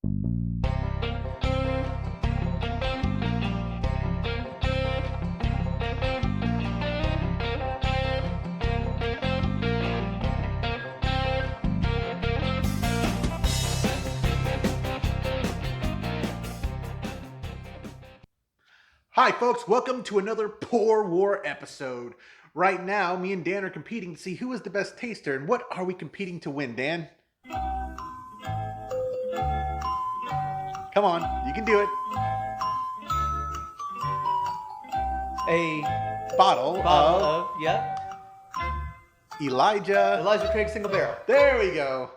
Hi, folks. Welcome to another Pour War episode. Right now, me and Dan are competing to see who is the best taster, and what are we competing to win, Dan? Come on, you can do it. A Bottle of Elijah Craig single barrel. There we go.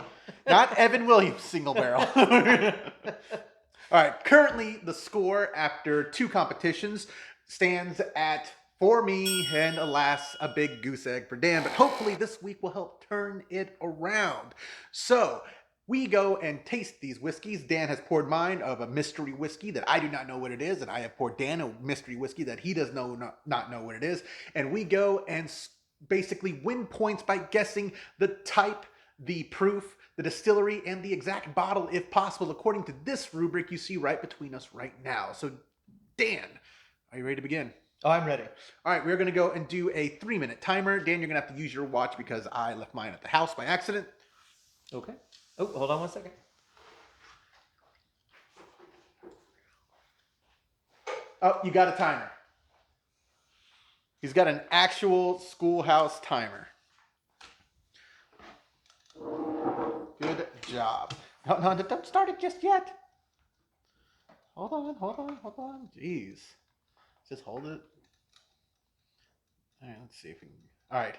Not Evan Williams single barrel. All right, currently the score after two competitions stands at, for me, and alas, a big goose egg for Dan, but hopefully this week will help turn it around. So we go and taste these whiskeys. Dan has poured mine of a mystery whiskey that I do not know what it is, and I have poured Dan a mystery whiskey that he does not know what it is, and we go and basically win points by guessing the type, the proof, the distillery, and the exact bottle, if possible, according to this rubric you see right between us right now. So, Dan, are you ready to begin? Oh, I'm ready. All right, we're going to go and do a 3-minute timer. Dan, you're going to have to use your watch because I left mine at the house by accident. Okay. Oh, hold on one second. Oh, you got a timer. He's got an actual schoolhouse timer. Good job. No, don't start it just yet. Hold on. Jeez. Just hold it. All right, let's see if we can. All right.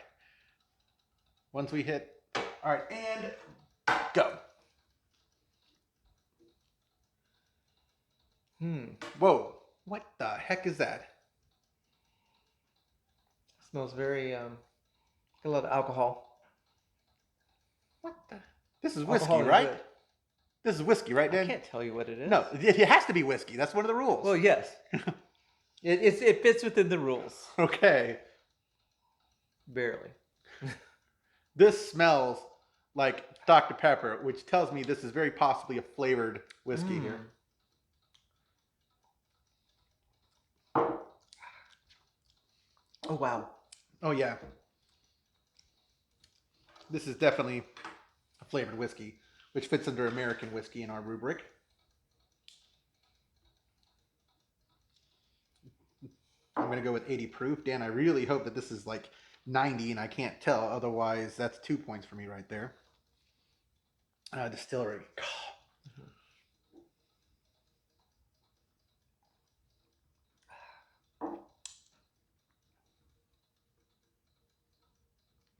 Once we hit. All right, and go. Whoa. What the heck is that? Smells very, got a lot of alcohol. What the? This is whiskey, Alcohol is right? good. This is whiskey, right, Dan? I can't tell you what it is. No, it has to be whiskey. That's one of the rules. Well, yes. It fits within the rules. Okay. Barely. This smells like Dr. Pepper, which tells me this is very possibly a flavored whiskey here. Oh, wow. Oh, yeah. This is definitely a flavored whiskey, which fits under American whiskey in our rubric. I'm going to go with 80 proof. Dan, I really hope that this is like 90 and I can't tell. Otherwise, that's 2 points for me right there. Distillery.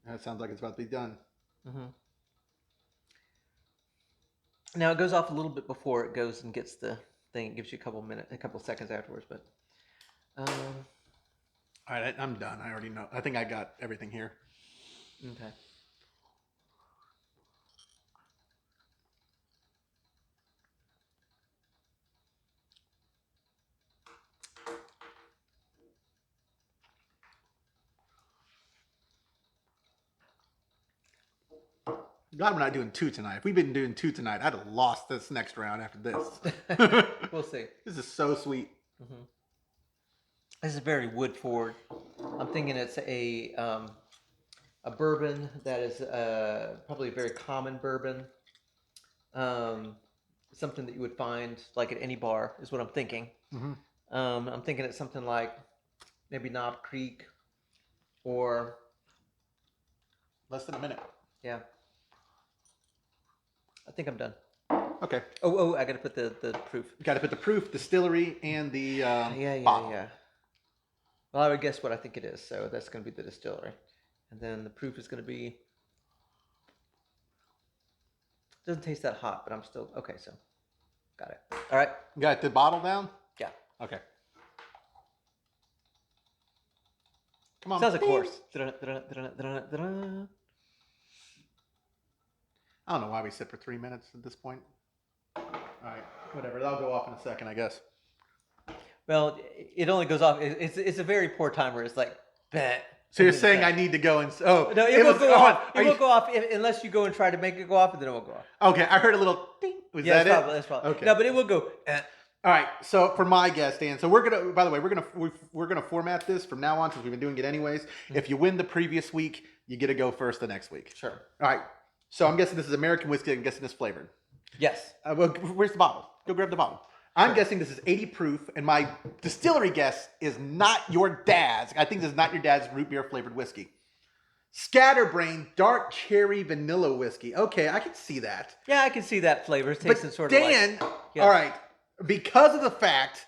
That sounds like it's about to be done. Now, it goes off a little bit before it goes and gets the thing. It gives you a couple seconds afterwards, but... All right, I'm done. I already know. I think I got everything here. Okay. Glad we're not doing two tonight. If we'd been doing two tonight, I'd have lost this next round after this. We'll see. This is so sweet. This is very wood forward. I'm thinking it's a bourbon that is probably a very common bourbon. Something that you would find like at any bar is what I'm thinking. I'm thinking it's something like maybe Knob Creek or... Less than a minute. Yeah. I think I'm done. Okay. Oh, I got to put the proof. Got to put the proof, distillery, and the Yeah. Well, I would guess what I think it is, so that's going to be the distillery. And then the proof is going to be... Doesn't taste that hot, but I'm still... Okay, so got it. All right. You got the bottle down? Yeah. Okay. Come on. Sounds like horse. I don't know why we sit for 3 minutes at this point. All right, whatever. That'll go off in a second, I guess. Well, it only goes off. It's a very poor timer. It's like, bet. So you're saying I need to go and No, it will go off. It will go off unless you go and try to make it go off, and then it won't go off. Okay, I heard a little ding. Was Yeah, that it? that's probably. Okay. No, but it will go. All right. So for my guess, Dan. So we're gonna. By the way, we're gonna format this from now on since we've been doing it anyways. Mm-hmm. If you win the previous week, you get to go first the next week. Sure. All right. So I'm guessing this is American whiskey. I'm guessing it's flavored. Yes. Well, where's the bottle? Go grab the bottle. I'm guessing this is 80 proof, and my distillery guess is not your dad's. I think this is not your dad's root beer flavored whiskey. Scatterbrain dark cherry vanilla whiskey. Okay, I can see that. Yeah, I can see that flavor. It's tasting sort of of Dan, like... Yes. All right, because of the fact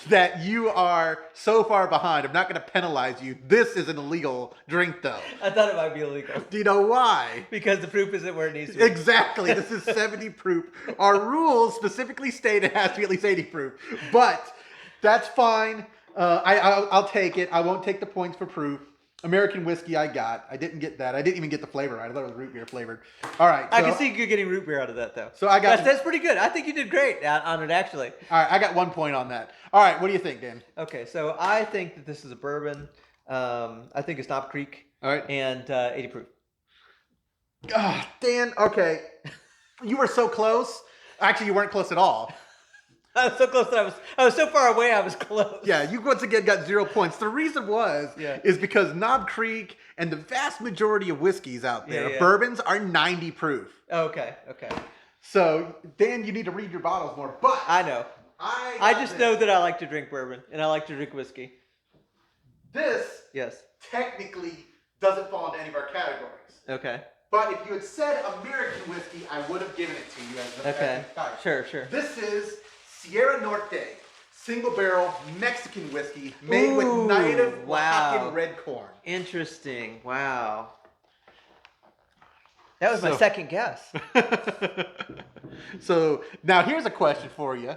that you are so far behind, I'm not going to penalize you. This is an illegal drink, though. I thought it might be illegal. Do you know why? Because the proof isn't where it needs to be. Exactly. This is 70 proof. Our rules specifically state it has to be at least 80 proof. But that's fine. I'll take it. I won't take the points for proof. American whiskey I got. I didn't get that. I didn't even get the flavor right. I thought it was root beer flavored. All right. I can see you getting root beer out of that, though. So I got... That's pretty good. I think you did great on it, actually. All right. I got 1 point on that. All right. What do you think, Dan? Okay. So I think that this is a bourbon. I think it's Knob Creek. All right. And 80 proof. Dan, okay. You were so close. Actually, you weren't close at all. I was so close that I was so far away. I was close. Yeah, you once again got 0 points. The reason is because Knob Creek and the vast majority of whiskeys out there, bourbons, are 90 proof. Okay. So Dan, you need to read your bottles more. But I know. I just know that I like to drink bourbon and I like to drink whiskey. This technically doesn't fall into any of our categories. Okay. But if you had said American whiskey, I would have given it to you as the Sure. This is Sierra Norte single barrel Mexican whiskey made with native Oaxacan red corn. Interesting. Wow. That was my second guess. So now here's a question for you.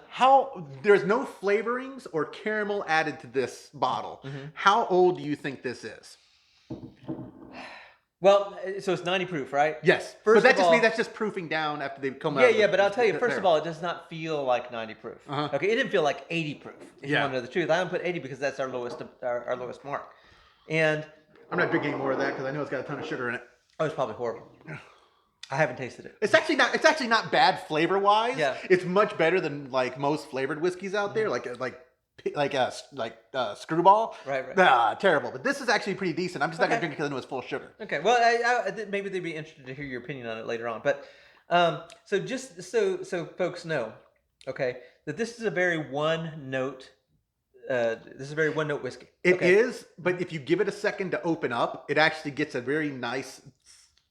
How there's no flavorings or caramel added to this bottle. How old do you think this is? Well, so it's 90 proof, right? Yes. But that's just proofing down after they come out. Yeah, but I'll tell you, first of all, it does not feel like 90 proof. Okay, it didn't feel like 80 proof. If you want to know the truth, I don't put 80 because that's our lowest mark. And I'm not drinking any more of that because I know it's got a ton of sugar in it. Oh, it's probably horrible. I haven't tasted it. It's actually not bad flavor wise. Yeah. It's much better than like most flavored whiskeys out there, like Screwball. Right. Terrible. But this is actually pretty decent. I'm just not gonna drink it because I know it's full of sugar. Okay. Well, maybe they'd be interested to hear your opinion on it later on. But so just so folks know, okay, that this is a very one note. This is a very one note whiskey. It is, but if you give it a second to open up, it actually gets a very nice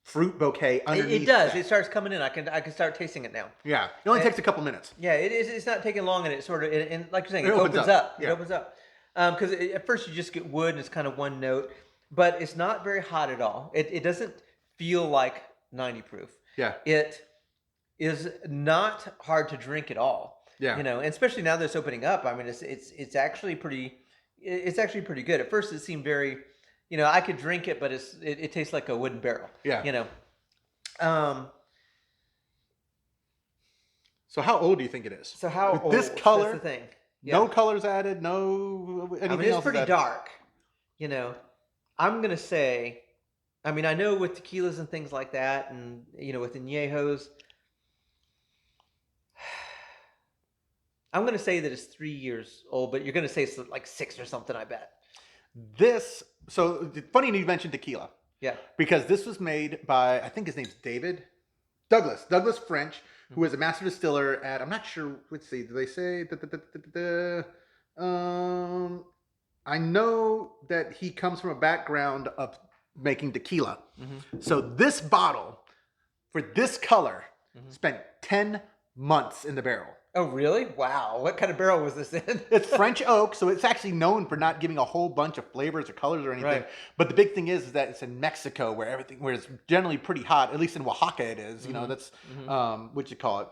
fruit bouquet underneath. It does. That. It starts coming in. I can start tasting it now. Yeah. It only takes a couple minutes. Yeah, it's not taking long, and it sort of, and like you're saying, it opens up. Yeah. It opens up. Because at first you just get wood, and it's kind of one note, but it's not very hot at all. It doesn't feel like 90 proof. Yeah. It is not hard to drink at all. Yeah. You know, and especially now that it's opening up. I mean, it's actually pretty. It's actually pretty good. At first, it seemed very. You know, I could drink it, but it tastes like a wooden barrel. Yeah. You know. So how old do you think it is? So how With old? This color. That's the thing. Yeah. No colors added. No anything else. It's else pretty dark. You know, I'm gonna say. I mean, I know with tequilas and things like that, and you know, with añejos. I'm gonna say that it's 3 years old, but you're gonna say it's like 6 or something. I bet. So funny you mentioned tequila. Yeah. Because this was made by, I think his name's Douglas French, who is a master distiller at, I'm not sure, let's see, do they say, I know that he comes from a background of making tequila. So this bottle, for this color, spent 10 months in the barrel. Oh, really? Wow. What kind of barrel was this in? It's French oak, so it's actually known for not giving a whole bunch of flavors or colors or anything. Right. But the big thing is that it's in Mexico where it's generally pretty hot. At least in Oaxaca it is. You know, that's what you call it.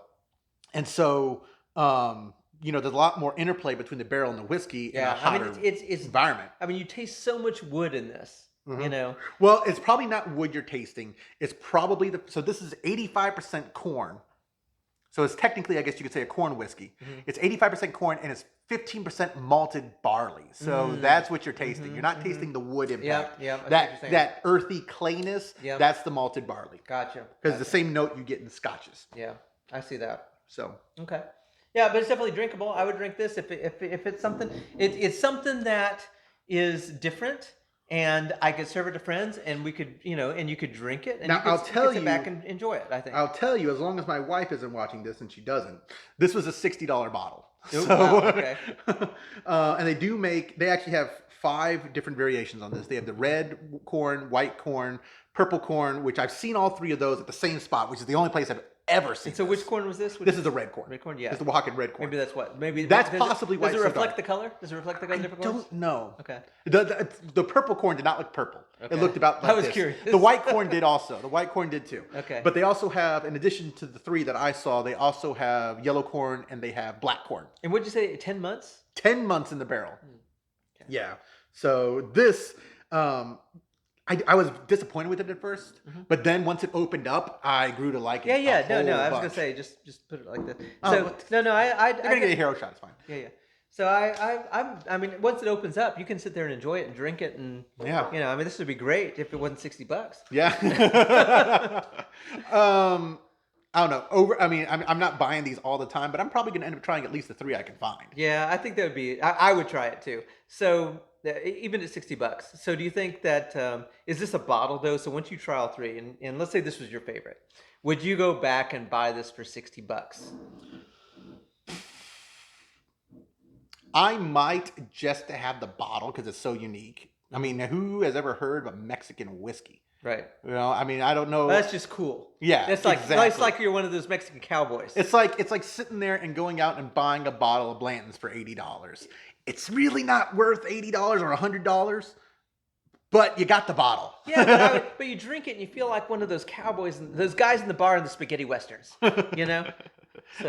And so, you know, there's a lot more interplay between the barrel and the whiskey in a hotter it's environment. I mean, you taste so much wood in this. You know. Well, it's probably not wood you're tasting. It's probably so this is 85% corn. So it's technically, I guess you could say, a corn whiskey. Mm-hmm. It's 85% corn and it's 15% malted barley. So that's what you're tasting. You're not tasting the wood impact. Yeah. That earthy clayness, that's the malted barley. Gotcha. Because it's the same note you get in scotches. Yeah, I see that. So okay, yeah, but it's definitely drinkable. I would drink this if it's something. It's something that is different, and I could serve it to friends, and we could, and you could drink it, and now, you could sit back and enjoy it. I think. I'll tell you, as long as my wife isn't watching this, and she doesn't, this was a $60 bottle. Ooh, so, wow, okay. And they actually have 5 different variations on this. They have the red corn, white corn, purple corn, which I've seen all 3 of those at the same spot, which is the only place I've ever seen. And so which corn was this? This is the red corn. Red corn, yeah. It's the Oaxacan red corn. Maybe that's what. Maybe that's possibly why. Does it reflect the color? Does it reflect the color? I Different corns? don't know. Okay. The purple corn did not look purple. Okay. It looked about like I was this. curious. The white corn did also. The white corn did too. Okay. But they also have, in addition to the 3 that I saw, they also have yellow corn and they have black corn. And what'd you say? 10 months? 10 months in the barrel. Okay. Yeah. So this, I was disappointed with it at first, but then once it opened up, I grew to like it. Yeah. No. I was bunch. gonna say just put it like this. Oh, So what? no. You're gonna get a hero shot. It's fine. Yeah. So I mean, once it opens up, you can sit there and enjoy it and drink it, and Yeah. I mean, this would be great if it wasn't $60. Yeah. I don't know. I'm not buying these all the time, but I'm probably going to end up trying at least the 3 I can find. Yeah, I think that would be. I would try it too. So even at $60. So do you think that is this a bottle though? So once you try all 3, and let's say this was your favorite, would you go back and buy this for $60? I might just to have the bottle because it's so unique. I mean, who has ever heard of a Mexican whiskey? Right. I mean, I don't know. Well, that's just cool. Yeah, it's like exactly. It's like you're one of those Mexican cowboys. It's like sitting there and going out and buying a bottle of Blanton's for $80. It's really not worth $80 or $100, but you got the bottle. Yeah, but you drink it and you feel like one of those cowboys, those guys in the bar in the spaghetti westerns. So, I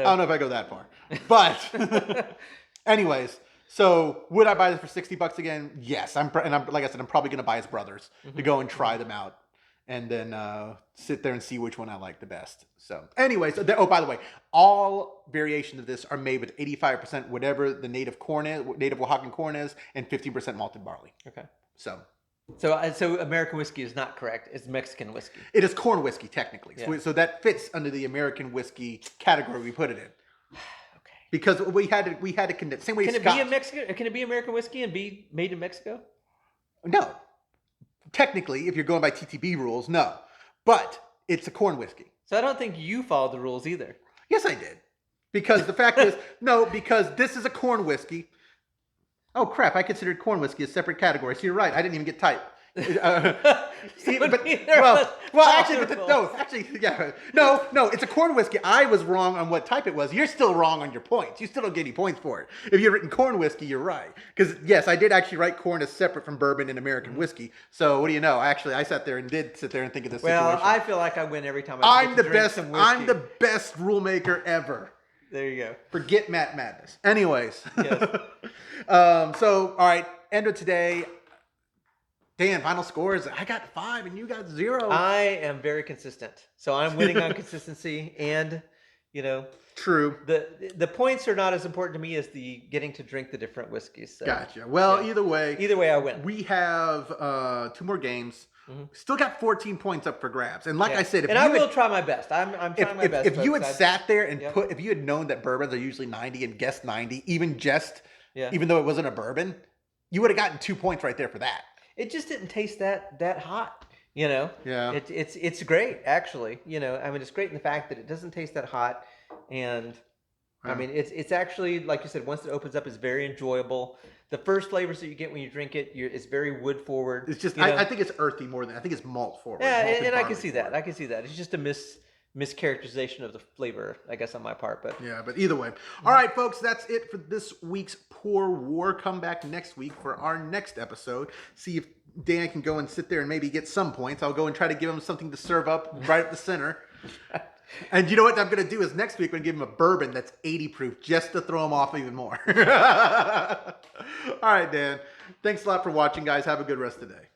don't know if I go that far, but anyways. So would I buy this for $60 again? Yes, I'm like I said, I'm probably gonna buy his brothers to go and try them out, and then sit there and see which one I like the best. So, anyways, by the way, all variations of this are made with 85% whatever the native Oaxacan corn is, and 15% malted barley. Okay. So American whiskey is not correct. It's Mexican whiskey. it is corn whiskey technically. Yeah. So that fits under the American whiskey category we put it in. Because we had to condense. Same way. Can it be a Mexican? Can it be American whiskey and be made in Mexico? No, technically, if you're going by TTB rules, no. But it's a corn whiskey. So I don't think you followed the rules either. Yes, I did. Because the fact is, no, because this is a corn whiskey. Oh crap! I considered corn whiskey a separate category. So you're right. I didn't even get type. No, it's a corn whiskey. I was wrong on what type it was. You're still wrong on your points. You still don't get any points for it. If you've written corn whiskey, you're right. Because yes, I did actually write corn as separate from bourbon and American whiskey. So what do you know? Actually, I sat there and think of this situation. Well, I feel like I win every time. I'm the best. I'm the best rule maker ever. There you go. Forget Matt Madness. Anyways. Yes. So all right, end of today. Dan, final scores. I got 5 and you got 0. I am very consistent. So I'm winning on consistency and, True. The points are not as important to me as the getting to drink the different whiskeys. So, Gotcha. Well, yeah. Either way I win. We have 2 more games. Mm-hmm. Still got 14 points up for grabs. And like I said, I will try my best. I'm trying my best. If you had sat there and Yep. if you had known that bourbons are usually 90 and guessed 90, even Yeah. though it wasn't a bourbon, you would have gotten 2 points right there for that. It just didn't taste that hot, Yeah. It's great actually. I mean, it's great in the fact that it doesn't taste that hot, and I mean, it's actually, like you said, once it opens up, it's very enjoyable. The first flavors that you get when you drink it, it's very wood forward. It's just I think it's earthy more than I think it's malt forward. Yeah, malted and I can barley see forward. that. I can see that. It's just a mischaracterization of the flavor, I guess, on my part. But yeah, but either way. All right, folks, that's it for this week's Pour War. Come back next week for our next episode. See if Dan can go and sit there and maybe get some points. I'll go and try to give him something to serve up right up the center. And you know what I'm going to do is next week I'm going to give him a bourbon that's 80 proof just to throw him off even more. All right, Dan. Thanks a lot for watching, guys. Have a good rest of the day.